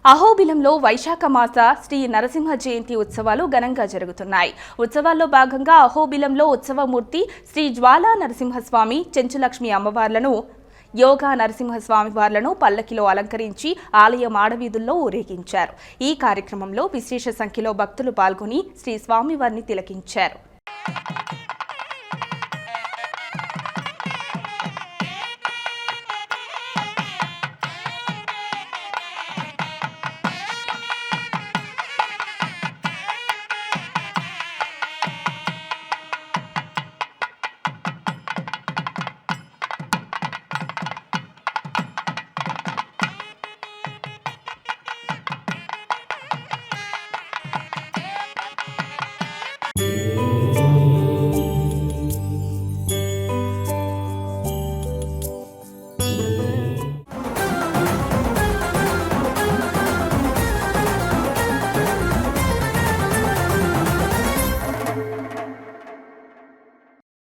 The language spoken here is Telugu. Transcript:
అహోబిలంలో వైశాఖ మాస శ్రీ నరసింహ జయంతి ఉత్సవాలు ఘనంగా జరుగుతున్నాయి. ఉత్సవాల్లో భాగంగా అహోబిలంలో ఉత్సవమూర్తి శ్రీ జ్వాలా నరసింహస్వామి, చెంచులక్ష్మి అమ్మవార్లను, యోగా నరసింహస్వామి వార్లను పల్లకిలో అలంకరించి ఆలయ మాడవీధుల్లో ఊరేగించారు. ఈ కార్యక్రమంలో విశేష సంఖ్యలో భక్తులు పాల్గొని శ్రీ స్వామివారిని తిలకించారు.